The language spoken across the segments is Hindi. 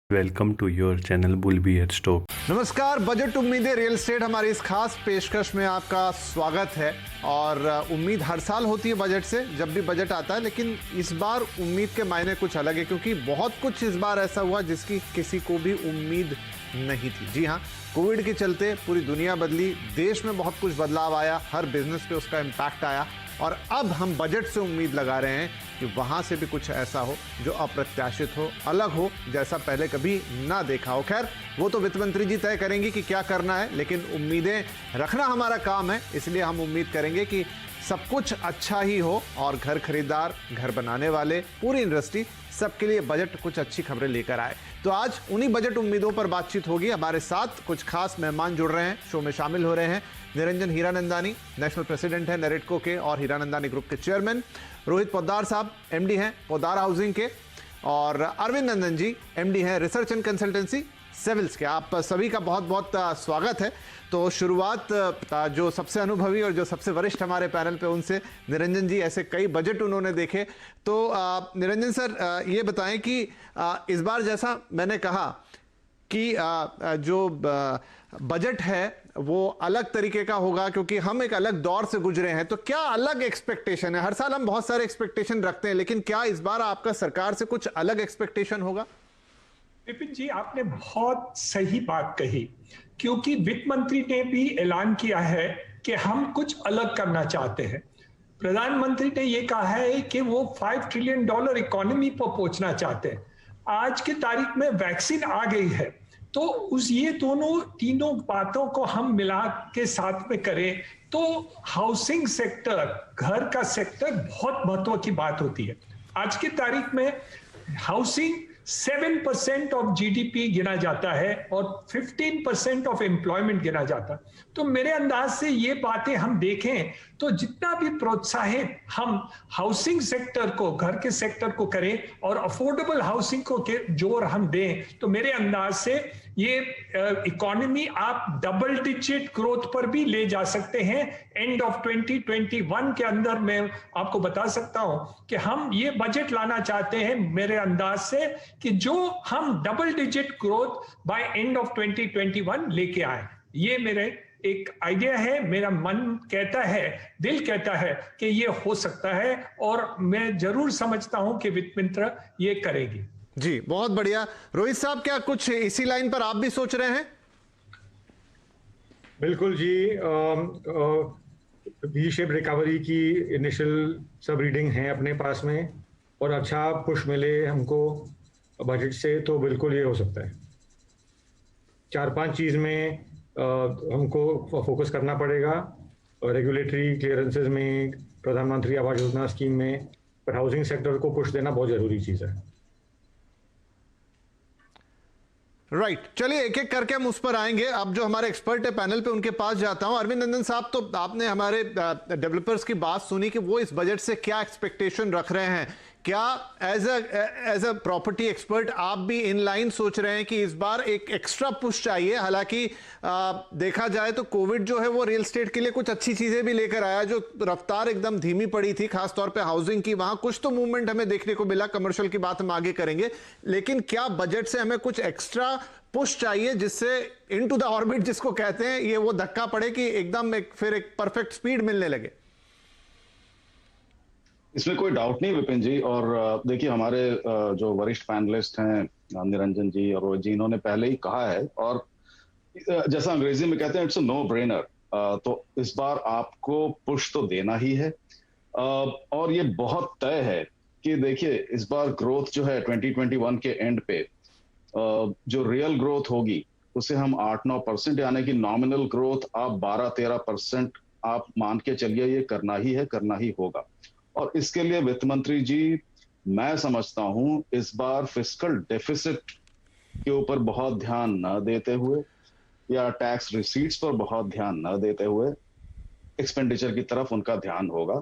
Welcome to your channel bull bear stock. नमस्कार, बजट उम्मीदें रियल एस्टेट हमारी इस खास पेशकश में आपका स्वागत है। और उम्मीद हर साल होती है बजट से, जब भी बजट आता है, लेकिन इस बार उम्मीद के मायने कुछ अलग है, क्योंकि बहुत कुछ इस बार ऐसा हुआ जिसकी किसी को भी उम्मीद नहीं थी। जी हाँ, कोविड के चलते पूरी दुनिया बदली, देश में बहुत कुछ बदलाव आया, हर बिजनेस पे उसका इम्पैक्ट आया। और अब हम बजट से उम्मीद लगा रहे हैं कि वहाँ से भी कुछ ऐसा हो जो अप्रत्याशित हो, अलग हो, जैसा पहले कभी ना देखा हो। खैर, वो तो वित्त मंत्री जी तय करेंगे कि क्या करना है, लेकिन उम्मीदें रखना हमारा काम है। इसलिए हम उम्मीद करेंगे कि सब कुछ अच्छा ही हो और घर खरीदार, घर बनाने वाले, पूरी इंडस्ट्री, सबके लिए बजट कुछ अच्छी खबरें लेकर आए। तो आज उन्हीं बजट उम्मीदों पर बातचीत होगी। हमारे साथ कुछ खास मेहमान जुड़ रहे हैं, शो में शामिल हो रहे हैं। निरंजन हीरानंदानी नेशनल प्रेसिडेंट हैं नरेटको के और हीरानंदानी ग्रुप के चेयरमैन। रोहित पोद्दार साहब एमडी हैं पोद्दार हाउसिंग के। और अरविंद नंदन जी एमडी हैं रिसर्च एंड कंसल्टेंसी सेविल्स के। आप सभी का बहुत बहुत स्वागत है। तो शुरुआत जो सबसे अनुभवी और जो सबसे वरिष्ठ हमारे पैनल पे, उनसे। निरंजन जी, ऐसे कई बजट उन्होंने देखे, तो निरंजन सर ये बताएं कि इस बार जैसा मैंने कहा कि जो बजट है वो अलग तरीके का होगा, क्योंकि हम एक अलग दौर से गुजरे हैं। तो क्या अलग एक्सपेक्टेशन है? हर साल हम बहुत सारे एक्सपेक्टेशन रखते हैं, लेकिन क्या इस बार आपका सरकार से कुछ अलग एक्सपेक्टेशन होगा? विपिन जी, आपने बहुत सही बात कही, क्योंकि वित्त मंत्री ने भी ऐलान किया है कि हम कुछ अलग करना चाहते हैं। प्रधानमंत्री ने यह कहा है कि वो $5 ट्रिलियन इकोनॉमी पर पहुंचना चाहते हैं। आज की तारीख में वैक्सीन आ गई है, तो ये तीनों बातों को हम मिला के साथ में करें तो हाउसिंग सेक्टर, घर का सेक्टर बहुत महत्व की बात होती है। आज की तारीख में हाउसिंग 7% ऑफ जीडीपी गिना जाता है और 15% ऑफ एम्प्लॉयमेंट गिना जाता है। तो मेरे अंदाज से ये बातें हम देखें तो जितना भी प्रोत्साहित हम हाउसिंग सेक्टर को, घर के सेक्टर को करें और अफोर्डेबल हाउसिंग को जोर हम दें, तो मेरे अंदाज से ये इकोनॉमी आप डबल डिजिट ग्रोथ पर भी ले जा सकते हैं। एंड ऑफ 2021 के अंदर मैं आपको बता सकता हूं कि हम ये बजट लाना चाहते हैं, मेरे अंदाज से, कि जो हम double digit growth by end of 2021 लेके आए। ये मेरे एक आइडिया है, मेरा मन कहता है, दिल कहता है कि ये हो सकता है, और मैं जरूर समझता हूं कि वित्त मंत्री ये करेगी। जी, बहुत बढ़िया। रोहित साहब, क्या कुछ इसी लाइन पर आप भी सोच रहे हैं? बिल्कुल जी, वी शेप रिकवरी की इनिशियल सब रीडिंग है अपने पास में, और अच्छा पुश मिले हमको बजट से तो बिल्कुल ये हो सकता है। 4-5 चीज में हमको फोकस करना पड़ेगा, रेगुलेटरी क्लियरेंसेज में, प्रधानमंत्री आवास योजना स्कीम में, पर हाउसिंग सेक्टर को पुश देना बहुत जरूरी चीज है। राइट, चलिए एक एक करके हम उस पर आएंगे। अब जो हमारे एक्सपर्ट है पैनल पे, उनके पास जाता हूं। अरविंद नंदन साहब, तो आपने हमारे डेवलपर्स की बात सुनी कि वो इस बजट से क्या एक्सपेक्टेशन रख रहे हैं। क्या एज अ प्रॉपर्टी एक्सपर्ट आप भी इन लाइन सोच रहे हैं कि इस बार एक एक्स्ट्रा पुश चाहिए? हालांकि देखा जाए तो कोविड जो है वो रियल एस्टेट के लिए कुछ अच्छी चीजें भी लेकर आया। जो रफ्तार एकदम धीमी पड़ी थी, खासतौर पे हाउसिंग की, वहां कुछ तो मूवमेंट हमें देखने को मिला। कमर्शियल की बात हम आगे करेंगे, लेकिन क्या बजट से हमें कुछ एक्स्ट्रा पुश चाहिए जिससे इनटू द ऑर्बिट जिसको कहते हैं, ये वो धक्का पड़े कि एकदम फिर एक परफेक्ट स्पीड मिलने लगे? इसमें कोई डाउट नहीं विपिन जी। और देखिए, हमारे जो वरिष्ठ पैनलिस्ट हैं निरंजन जी और रोहित जी, इन्होंने पहले ही कहा है, और जैसा अंग्रेजी में कहते हैं, इट्स अ नो ब्रेनर। तो इस बार आपको पुश तो देना ही है। और ये बहुत तय है कि देखिए, इस बार ग्रोथ जो है 2021 के एंड पे जो रियल ग्रोथ होगी उसे हम 8-9%, यानी कि नॉमिनल ग्रोथ आप 12-13% आप मान के चलिए, ये करना ही है, करना ही होगा। और इसके लिए वित्त मंत्री जी, मैं समझता हूं, इस बार फिस्कल डेफिसिट के ऊपर बहुत ध्यान न देते हुए या टैक्स रिसीट्स पर बहुत ध्यान न देते हुए एक्सपेंडिचर की तरफ उनका ध्यान होगा।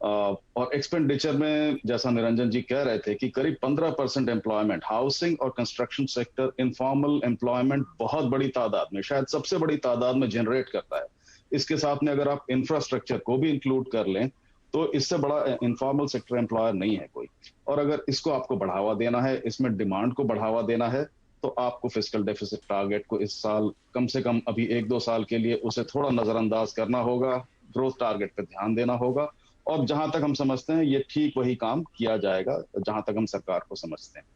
और एक्सपेंडिचर में जैसा निरंजन जी कह रहे थे कि करीब 15% एम्प्लॉयमेंट, हाउसिंग और कंस्ट्रक्शन सेक्टर, इनफॉर्मल एम्प्लॉयमेंट बहुत बड़ी तादाद में, शायद सबसे बड़ी तादाद में जनरेट करता है। इसके साथ में अगर आप इंफ्रास्ट्रक्चर को भी इंक्लूड कर लें तो इससे बड़ा इनफॉर्मल सेक्टर एम्प्लॉयर नहीं है कोई। और अगर इसको आपको बढ़ावा देना है, इसमें डिमांड को बढ़ावा देना है, तो आपको फिस्कल डेफिसिट टारगेट को इस साल कम से कम अभी 1-2 साल के लिए उसे थोड़ा नजरअंदाज करना होगा, ग्रोथ टारगेट पे ध्यान देना होगा, और जहां तक हम समझते हैं ये ठीक वही काम किया जाएगा जहां तक हम सरकार को समझते हैं।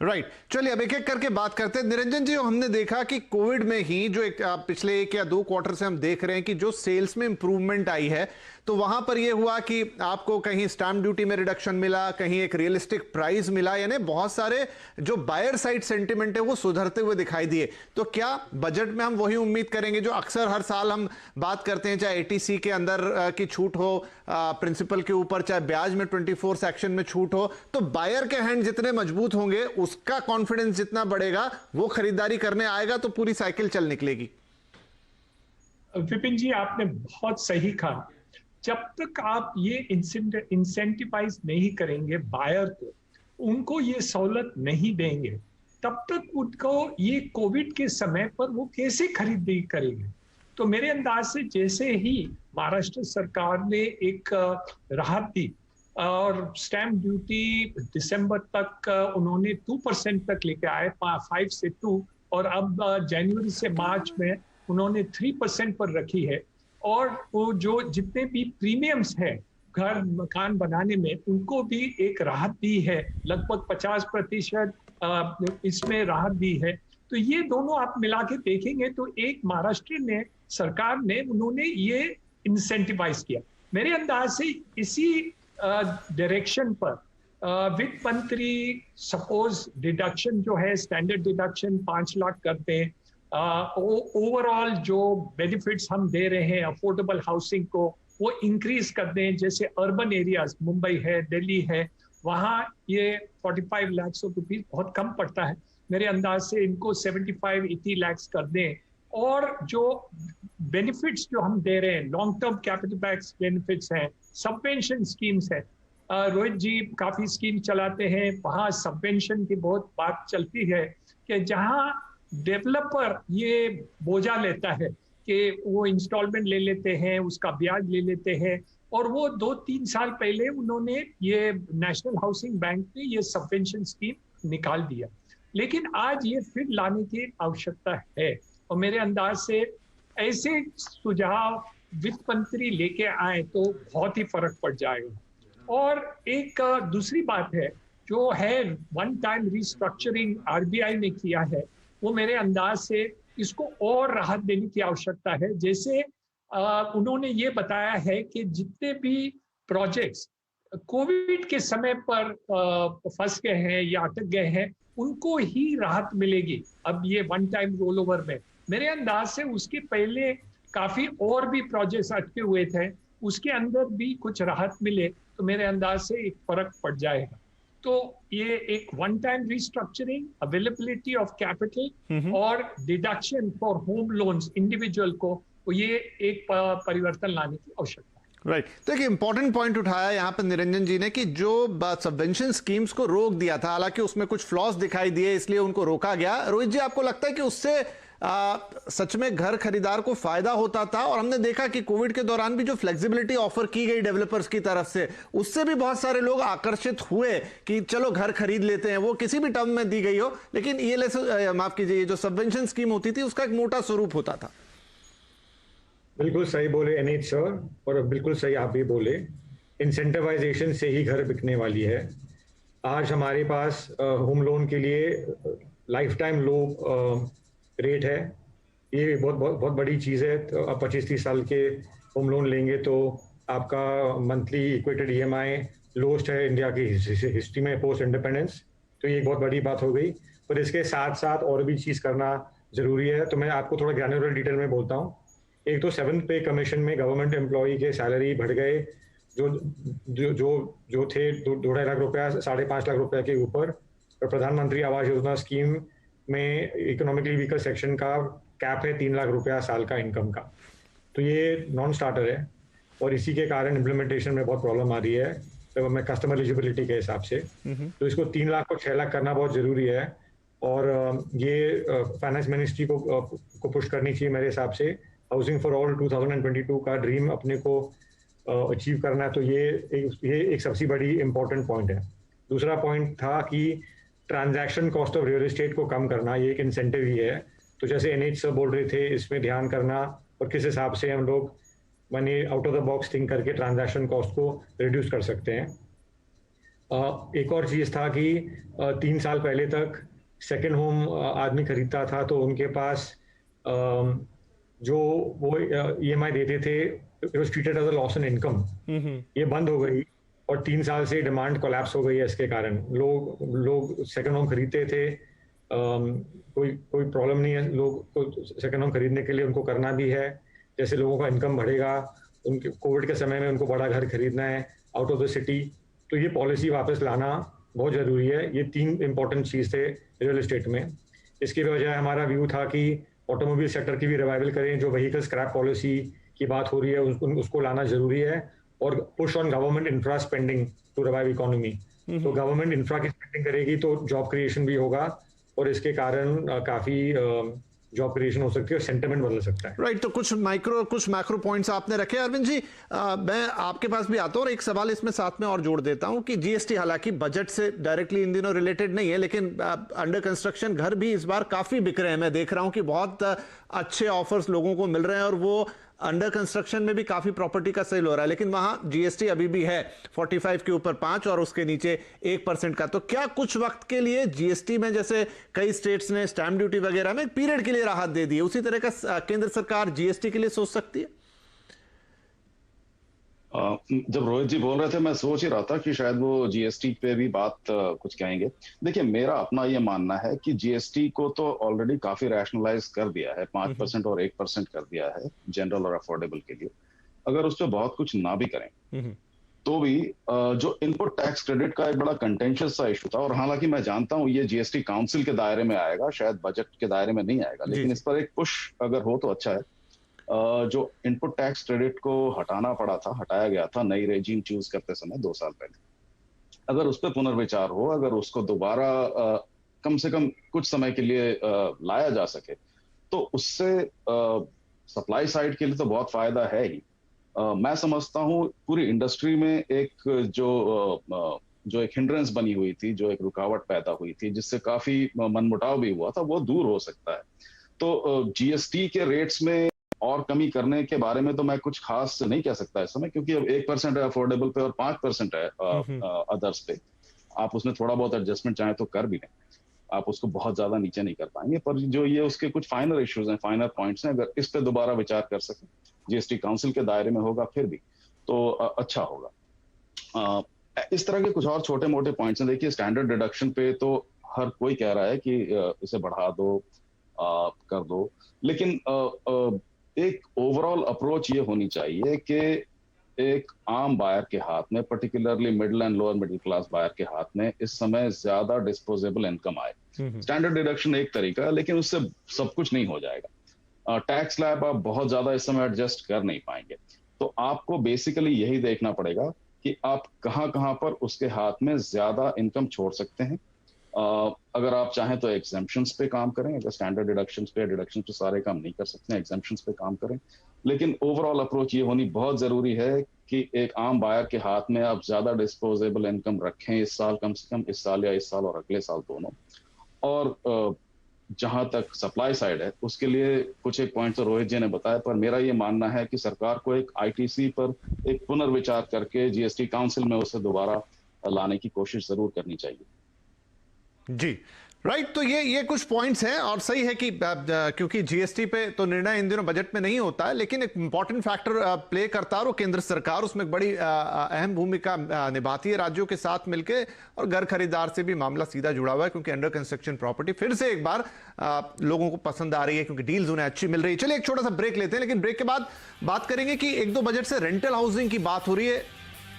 राइट चलिए अब एक एक करके बात करते हैं। निरंजन जी, हमने देखा कि कोविड में ही जो पिछले 1 या 2 क्वार्टर से हम देख रहे हैं कि जो सेल्स में इंप्रूवमेंट आई है, तो वहां पर यह हुआ कि आपको कहीं स्टैंप ड्यूटी में रिडक्शन मिला, कहीं एक रियलिस्टिक प्राइस मिला, यानी बहुत सारे जो बायर साइड सेंटिमेंट है वो सुधरते हुए दिखाई दिए। तो क्या बजट में हम वही उम्मीद करेंगे जो अक्सर हर साल हम बात करते हैं, चाहे एटीसी के अंदर की छूट हो प्रिंसिपल के ऊपर, चाहे ब्याज में 24 सेक्शन में छूट हो, तो बायर के हैंड जितने मजबूत होंगे उसका कॉन्फिडेंस जितना बढ़ेगा वो खरीदारी करने आएगा, तो पूरी साइकिल चल निकलेगी। विपिन जी, आपने बहुत सही कहा। जब तक आप ये इंसेंटिवाइज नहीं करेंगे बायर को, उनको ये सहूलत नहीं देंगे, तब तक उनको ये कोविड के समय पर वो कैसे खरीदारी करेंगे। तो मेरे अंदाज से जैसे ही महाराष्ट्र सरकार ने एक राहत दी और स्टैंप ड्यूटी दिसंबर तक उन्होंने 2% तक लेके आए, 5 से 2, और अब जनवरी से मार्च में उन्होंने 3% पर रखी है। और वो जो जितने भी प्रीमियम्स है घर मकान बनाने में, उनको भी एक राहत दी है, लगभग 50% इसमें राहत दी है। तो ये दोनों आप मिला के देखेंगे तो एक महाराष्ट्र ने सरकार ने उन्होंने ये इंसेंटिवाइज किया। मेरे अंदाज से इसी डायरेक्शन पर वित्त मंत्री सपोज डिडक्शन जो है, स्टैंडर्ड डिडक्शन 5 लाख करते हैं, ओवरऑल जो बेनिफिट्स हम दे रहे हैं अफोर्डेबल हाउसिंग को वो इंक्रीज कर दें। जैसे अर्बन एरियाज मुंबई है, दिल्ली है, वहाँ ये 45 लाख रुपीज बहुत कम पड़ता है। मेरे अंदाज से इनको 75-80 लाख कर दें। और जो बेनिफिट्स जो हम दे रहे हैं, long term capital backs benefits हैं, सबवेंशन स्कीम्स है, रोहित जी काफी स्कीम चलाते हैं, वहाँ सबवेंशन की बहुत बात चलती है कि जहाँ डेवलपर ये बोझा लेता है कि वो इंस्टॉलमेंट ले लेते हैं, उसका ब्याज ले लेते हैं, और वो 2-3 साल पहले उन्होंने ये नेशनल हाउसिंग बैंक ने ये सबवेंशन स्कीम निकाल दिया, लेकिन आज ये फिर लाने की आवश्यकता है। और मेरे अंदाज से ऐसे सुझाव वित्त मंत्री लेके आए तो बहुत ही फर्क पड़ जाएगा। और एक दूसरी बात है जो है वन टाइम रिस्ट्रक्चरिंग आरबीआई ने किया है, वो मेरे अंदाज से इसको और राहत देने की आवश्यकता है। जैसे उन्होंने ये बताया है कि जितने भी प्रोजेक्ट्स कोविड के समय पर फंस गए हैं या अटक गए हैं, उनको ही राहत मिलेगी अब ये वन टाइम रोल ओवर में। मेरे अंदाज से उसके पहले काफी और भी प्रोजेक्ट्स अटके हुए थे, उसके अंदर भी कुछ राहत मिले तो मेरे अंदाज से एक फर्क पड़ जाएगा। तो ये एक one time restructuring, availability of capital और deduction for home loans individual को, तो ये एक परिवर्तन लाने की आवश्यकता है। राइट तो एक इंपॉर्टेंट पॉइंट उठाया यहाँ पर निरंजन जी ने कि जो सबवेंशन स्कीम्स को रोक दिया था, हालांकि उसमें कुछ फ्लॉस दिखाई दिए इसलिए उनको रोका गया। रोहित जी, आपको लगता है कि उससे सच में घर खरीदार को फायदा होता था? और हमने देखा कि कोविड के दौरान भी जो फ्लेक्सिबिलिटी ऑफर की गई डेवलपर्स की तरफ से, उससे भी बहुत सारे लोग आकर्षित हुए कि चलो घर खरीद लेते हैं, वो किसी भी टर्म में दी गई हो, लेकिन ये माफ कीजिए, जो सबवेंशन स्कीम होती थी उसका एक मोटा स्वरूप होता था। बिल्कुल सही बोले अनीत सर, और बिल्कुल सही आप भी बोले, इंसेंटिवाइजेशन से ही घर बिकने वाली है। आज हमारे पास होम लोन के लिए लाइफ टाइम लो रेट है, ये बहुत बड़ी चीज़ है। तो आप 25-30 साल के होम लोन लेंगे तो आपका मंथली इक्वेटेड ईएमआई लोएस्ट है इंडिया की हिस्ट्री में पोस्ट इंडिपेंडेंस, तो ये एक बहुत बड़ी बात हो गई। पर इसके साथ साथ और भी चीज़ करना ज़रूरी है, तो मैं आपको थोड़ा ग्रैन्युलर डिटेल में बोलता हूँ। एक तो 7th पे कमीशन में गवर्नमेंट एम्प्लॉई के सैलरी बढ़ गए, जो थे 2.5 लाख रुपया 5.5 लाख रुपया के ऊपर। और प्रधानमंत्री आवास योजना स्कीम में इकोनॉमिकली वीकर सेक्शन का कैप है 3 लाख रुपया साल का इनकम का, तो ये नॉन स्टार्टर है और इसी के कारण इम्प्लीमेंटेशन में बहुत प्रॉब्लम आ रही है तो मैं कस्टमर एलिजिबिलिटी के हिसाब से। तो इसको 3 लाख को 6 लाख करना बहुत ज़रूरी है और ये फाइनेंस मिनिस्ट्री को पुश करनी चाहिए मेरे हिसाब से। हाउसिंग फॉर ऑल 2022 का ड्रीम अपने को अचीव करना है, तो ये एक सबसे बड़ी इम्पोर्टेंट पॉइंट है। दूसरा पॉइंट था कि transaction cost of real estate को कम करना, ये एक इंसेंटिव ही है। तो जैसे एनएच सर बोल रहे थे, इसमें ध्यान करना और किस हिसाब से हम लोग money out of the box think करके ट्रांजैक्शन कॉस्ट को रिड्यूस कर सकते हैं। एक और चीज़ था कि 3 साल पहले तक सेकेंड होम आदमी खरीदता था तो उनके पास जो वो EMI देते थे, it was treated as a loss in income. ये बंद हो गई और 3 साल से डिमांड कोलैप्स हो गई है। इसके कारण लोग सेकेंड होम खरीदते थे, कोई प्रॉब्लम नहीं है, लोग को सेकेंड होम खरीदने के लिए उनको करना भी है। जैसे लोगों का इनकम बढ़ेगा, उनके कोविड के समय में उनको बड़ा घर खरीदना है आउट ऑफ द सिटी, तो ये पॉलिसी वापस लाना बहुत ज़रूरी है। ये 3 इंपॉर्टेंट चीज़ थे रियल एस्टेट में। इसके बजाय हमारा व्यू था कि ऑटोमोबाइल सेक्टर की भी रिवाइवल करें। जो व्हीकल स्क्रैप पॉलिसी की बात हो रही है उसको लाना जरूरी है, और push on government infra spending to revive economy. तो गवर्नमेंट इंफ्रा की स्पेंडिंग करेगी तो जॉब क्रिएशन भी होगा, और इसके कारण काफ़ी जॉब क्रिएशन हो सकती है और सेंटिमेंट बदल सकता है। राइट, तो कुछ मैक्रो पॉइंट्स आपने रखे। अरविंद जी, मैं आपके पास भी आता हूँ और एक सवाल इसमें साथ में और जोड़ देता हूँ कि जीएसटी हालांकि बजट से डायरेक्टली इन दिनों रिलेटेड नहीं है, लेकिन अंडर कंस्ट्रक्शन घर भी इस बार काफी बिक रहे हैं। मैं देख रहा हूँ कि बहुत अच्छे ऑफर्स लोगों को मिल रहे हैं और वो अंडर कंस्ट्रक्शन में भी काफी प्रॉपर्टी का सेल हो रहा है, लेकिन वहां जीएसटी अभी भी है 45 के ऊपर 5 और उसके नीचे 1% का। तो क्या कुछ वक्त के लिए जीएसटी में, जैसे कई स्टेट्स ने स्टैंप ड्यूटी वगैरह में पीरियड के लिए राहत दे दी है, उसी तरह का केंद्र सरकार जीएसटी के लिए सोच सकती है? जब रोहित जी बोल रहे थे मैं सोच ही रहा था कि शायद वो जीएसटी पे भी बात कुछ कहेंगे। देखिए, मेरा अपना ये मानना है कि जीएसटी को तो ऑलरेडी काफी रैशनलाइज कर दिया है, 5% और 1% कर दिया है जनरल और अफोर्डेबल के लिए। अगर उस पर बहुत कुछ ना भी करें तो भी जो इनपुट टैक्स क्रेडिट का एक बड़ा कंटेंशियस सा इशू था, और हालांकि मैं जानता हूं ये जीएसटी काउंसिल के दायरे में आएगा, शायद बजट के दायरे में नहीं आएगा, लेकिन इस पर एक पुश अगर हो तो अच्छा है। जो इनपुट टैक्स क्रेडिट को हटाया गया था नई रेजिम चूज करते समय 2 साल पहले, अगर उस पर पुनर्विचार हो, अगर उसको दोबारा कम से कम कुछ समय के लिए लाया जा सके, तो उससे सप्लाई साइड के लिए तो बहुत फायदा है ही। मैं समझता हूँ पूरी इंडस्ट्री में एक जो एक हिंड्रेंस बनी हुई थी, जो एक रुकावट पैदा हुई थी, जिससे काफी मनमुटाव भी हुआ था, वो दूर हो सकता है। तो जीएसटी के रेट्स में और कमी करने के बारे में तो मैं कुछ खास नहीं कह सकता इस समय, क्योंकि अब 1% है अफोर्डेबल पे और 5% है अदर्स पे। आप उसमें थोड़ा बहुत एडजस्टमेंट चाहे तो कर भी लें, आप उसको बहुत ज्यादा नीचे नहीं कर पाएंगे। पर जो ये उसके कुछ फाइनल इश्यूज हैं, फाइनल पॉइंट्स हैं, अगर इस पे दोबारा विचार कर सकें, जीएसटी काउंसिल के दायरे में होगा फिर भी, तो अच्छा होगा। इस तरह के कुछ और छोटे मोटे पॉइंट्स हैं। देखिए, स्टैंडर्ड डिडक्शन पे तो हर कोई कह रहा है कि इसे बढ़ा दो, कर दो, लेकिन एक ओवरऑल अप्रोच ये होनी चाहिए कि एक आम बायर के हाथ में, particularly middle and lower middle class buyer के हाथ में इस समय ज्यादा डिस्पोजेबल इनकम आए। स्टैंडर्ड डिडक्शन एक तरीका है, लेकिन उससे सब कुछ नहीं हो जाएगा। टैक्स स्लैब आप बहुत ज्यादा इस समय एडजस्ट कर नहीं पाएंगे, तो आपको बेसिकली यही देखना पड़ेगा कि आप कहाँ पर उसके हाथ में ज्यादा इनकम छोड़ सकते हैं। अगर आप चाहें तो एग्जेम्पशंस पे काम करें, अगर स्टैंडर्ड डिडक्शंस पे सारे काम नहीं कर सकते हैं, एग्जेम्पशंस पे काम करें। लेकिन ओवरऑल अप्रोच ये होनी बहुत जरूरी है कि एक आम बायर के हाथ में आप ज्यादा डिस्पोजेबल इनकम रखें इस साल, कम से कम इस साल या इस साल और अगले साल दोनों। और जहां तक सप्लाई साइड है, उसके लिए कुछ एक पॉइंट तो रोहित जी ने बताया, पर मेरा ये मानना है कि सरकार को एक आईटीसी पर एक पुनर्विचार करके जीएसटी काउंसिल में उसे दोबारा लाने की कोशिश जरूर करनी चाहिए। जी राइट, तो ये कुछ पॉइंट्स हैं, और सही है कि क्योंकि जीएसटी पे तो निर्णय इन दिनों बजट में नहीं होता है, लेकिन एक इंपॉर्टेंट फैक्टर प्ले करता है और वो केंद्र सरकार उसमें बड़ी अहम भूमिका निभाती है राज्यों के साथ मिलकर। और घर खरीदार से भी मामला सीधा जुड़ा हुआ है, क्योंकि अंडर कंस्ट्रक्शन प्रॉपर्टी फिर से एक बार लोगों को पसंद आ रही है, क्योंकि डील्स उन्हें अच्छी मिल रही है। चलिए एक छोटा सा ब्रेक लेते हैं, लेकिन ब्रेक के बाद बात करेंगे कि एक दो बजट से रेंटल हाउसिंग की बात हो रही है,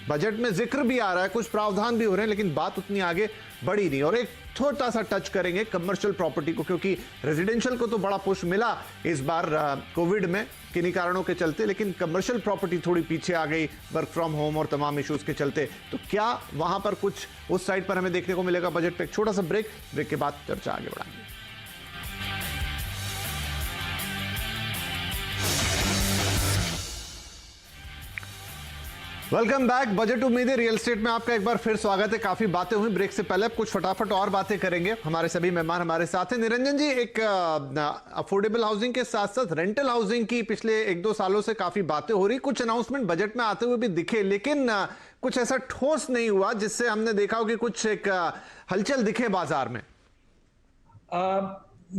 बजट में जिक्र भी आ रहा है, कुछ प्रावधान भी हो रहे हैं, लेकिन बात उतनी आगे बढ़ी नहीं। और एक छोटा सा टच करेंगे कमर्शियल प्रॉपर्टी को, क्योंकि रेजिडेंशियल को तो बड़ा पुश मिला इस बार कोविड में किन्हीं कारणों के चलते, लेकिन कमर्शियल प्रॉपर्टी थोड़ी पीछे आ गई वर्क फ्रॉम होम और तमाम इश्यूज के चलते। तो क्या वहां पर कुछ उस साइड पर हमें देखने को मिलेगा बजट पे? एक छोटा सा ब्रेक के बाद चर्चा आगे बढ़ाएंगे। Welcome back. बजट उम्मीदें रियल एस्टेट में आपका एक बार फिर स्वागत है। काफी बातें हुई ब्रेक से पहले, अब कुछ फटाफट और बातें करेंगे। हमारे सभी मेहमान हमारे साथ हैं। निरंजन जी, एक अफोर्डेबल हाउसिंग के साथ साथ रेंटल हाउसिंग की पिछले 1-2 सालों से काफी बातें हो रही, कुछ अनाउंसमेंट बजट में आते हुए भी दिखे, लेकिन कुछ ऐसा ठोस नहीं हुआ जिससे हमने देखा हो कि कुछ एक हलचल दिखे बाजार में।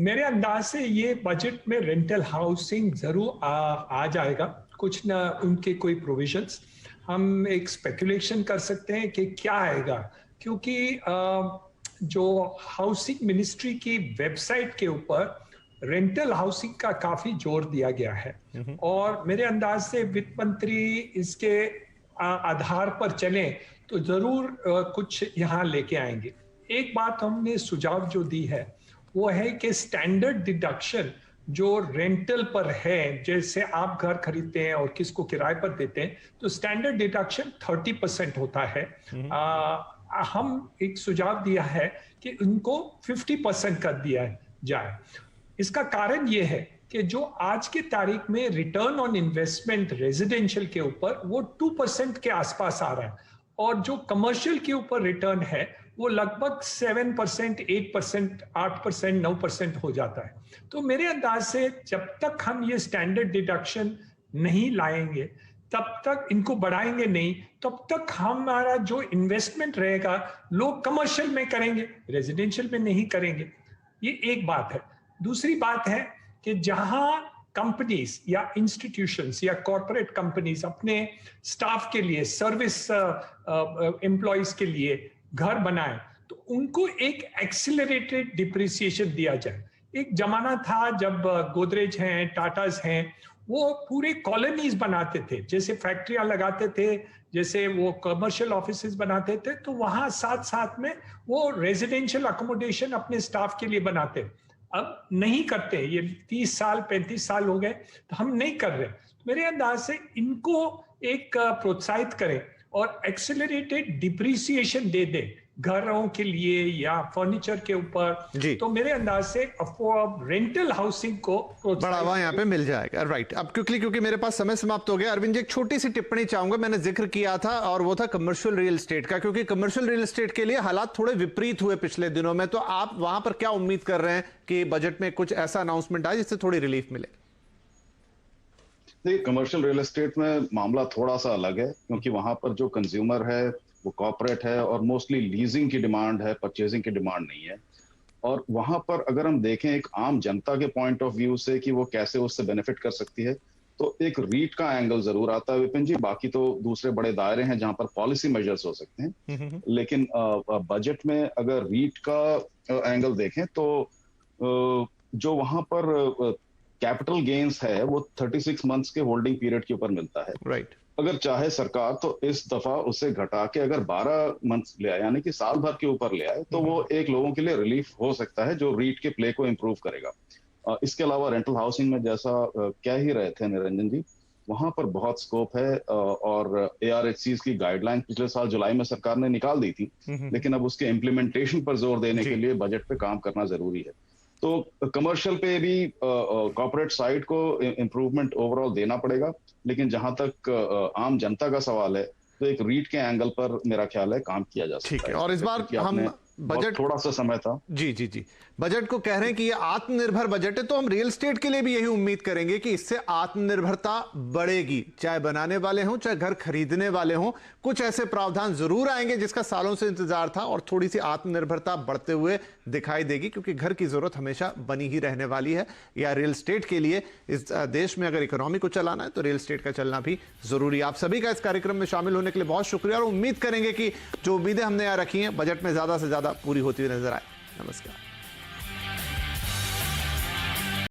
मेरे अंदाज से ये बजट में रेंटल हाउसिंग जरूर आ जाएगा। कुछ ना उनके कोई प्रोविजंस, हम एक स्पेकुलेशन कर सकते हैं कि क्या आएगा, क्योंकि जो हाउसिंग मिनिस्ट्री की वेबसाइट के ऊपर रेंटल हाउसिंग का काफी जोर दिया गया है और मेरे अंदाज से वित्त मंत्री इसके आधार पर चले तो जरूर कुछ यहाँ लेके आएंगे। एक बात हमने सुझाव जो दी है वो है कि स्टैंडर्ड डिडक्शन जो रेंटल पर है, जैसे आप घर खरीदते हैं और किसको किराए पर देते हैं, तो स्टैंडर्ड डिडक्शन 30% होता है। हम एक सुझाव दिया है कि उनको 50% कर दिया जाए। इसका कारण ये है कि जो आज के तारीख में रिटर्न ऑन इन्वेस्टमेंट रेजिडेंशियल के ऊपर वो 2% के आसपास आ रहा है और जो कमर्शियल के ऊपर रिटर्न है वो लगभग 7%, 8%, 8%, 9% हो जाता है। तो मेरे अंदाज से जब तक हम ये स्टैंडर्ड डिडक्शन नहीं लाएंगे, तब तक इनको बढ़ाएंगे नहीं, तब तक हमारा जो इन्वेस्टमेंट रहेगा लोग कमर्शियल में करेंगे, रेजिडेंशियल में नहीं करेंगे। ये एक बात है। दूसरी बात है कि जहां कंपनीज या इंस्टीट्यूशंस या कॉर्पोरेट कंपनीज अपने स्टाफ के लिए, सर्विस एम्प्लॉयज के लिए घर बनाए, तो उनको एक एक्सिलरेटेड डिप्रिसिएशन दिया जाए। एक जमाना था जब गोदरेज हैं, टाटाज हैं, वो पूरे कॉलोनीज बनाते थे, जैसे फैक्ट्रियां लगाते थे, जैसे वो कमर्शियल ऑफिसेज बनाते थे, तो वहां साथ साथ में वो रेजिडेंशियल अकोमोडेशन अपने स्टाफ के लिए बनाते। अब नहीं करते, ये 30 साल 35 साल हो गए, तो हम नहीं कर रहे। मेरे अंदाज से इनको एक प्रोत्साहित करें और एक्सेलरेटेड डिप्रिसिएशन दे दें घरों के लिए या फर्नीचर के ऊपर, तो मेरे अंदाज से रेंटल हाउसिंग को बढ़ावा यहाँ पे मिल जाएगा। राइट, अब क्योंकि मेरे पास समय समाप्त हो गया। अरविंद जी, एक छोटी सी टिप्पणी चाहूंगा। मैंने जिक्र किया था और वो था कमर्शियल रियल एस्टेट का, क्योंकि कमर्शियल रियल एस्टेट के लिए हालात थोड़े विपरीत हुए पिछले दिनों में, तो आप वहां पर क्या उम्मीद कर रहे हैं कि बजट में कुछ ऐसा अनाउंसमेंट आए जिससे थोड़ी रिलीफ मिले? देखिए, कमर्शियल रियल एस्टेट में मामला थोड़ा सा अलग है, क्योंकि वहां पर जो कंज्यूमर है वो कॉर्पोरेट है और मोस्टली लीजिंग की डिमांड है, परचेजिंग की डिमांड नहीं है। और वहां पर अगर हम देखें एक आम जनता के पॉइंट ऑफ व्यू से कि वो कैसे उससे बेनिफिट कर सकती है, तो एक रीट का एंगल जरूर आता है विपिन जी। बाकी तो दूसरे बड़े दायरे हैं जहां पर पॉलिसी मेजर्स हो सकते हैं, लेकिन बजट में अगर रीट का एंगल देखें तो जो वहां पर कैपिटल गेन्स है वो 36 मंथ्स के होल्डिंग पीरियड के ऊपर मिलता है। राइट। अगर चाहे सरकार तो इस दफा उसे घटा के अगर 12 मंथ्स ले आए, यानी कि साल भर के ऊपर ले आए, तो वो एक लोगों के लिए रिलीफ हो सकता है जो रीट के प्ले को इम्प्रूव करेगा। इसके अलावा रेंटल हाउसिंग में जैसा कह ही रहे थे निरंजन जी, वहां पर बहुत स्कोप है और ARHCs की गाइडलाइन पिछले साल जुलाई में सरकार ने निकाल दी थी, लेकिन अब उसके इम्प्लीमेंटेशन पर जोर देने के लिए बजट पे काम करना जरूरी है। तो कमर्शियल पे भी कॉर्पोरेट साइड को इम्प्रूवमेंट ओवरऑल देना पड़ेगा, लेकिन जहां तक आम जनता का सवाल है तो एक रीट के एंगल पर मेरा ख्याल है काम किया जा सकता है। ठीक है, और इस बार हम बजट थोड़ा सा समय था। जी बजट को कह रहे हैं कि ये आत्मनिर्भर बजट है, तो हम रियल एस्टेट के लिए भी यही उम्मीद करेंगे कि इससे आत्मनिर्भरता बढ़ेगी, चाहे बनाने वाले हों चाहे घर खरीदने वाले हों। कुछ ऐसे प्रावधान जरूर आएंगे जिसका सालों से इंतजार था और थोड़ी सी आत्मनिर्भरता बढ़ते हुए दिखाई देगी, क्योंकि घर की जरूरत हमेशा बनी ही रहने वाली है। या रियल एस्टेट के लिए इस देश में अगर इकोनॉमी को चलाना है तो रियल एस्टेट का चलना भी जरूरी है। आप सभी का इस कार्यक्रम में शामिल होने के लिए बहुत शुक्रिया और उम्मीद करेंगे कि जो उम्मीदें हमने यहाँ रखी हैं बजट में ज्यादा से ज्यादा पूरी होती हुई नजर आए। नमस्कार।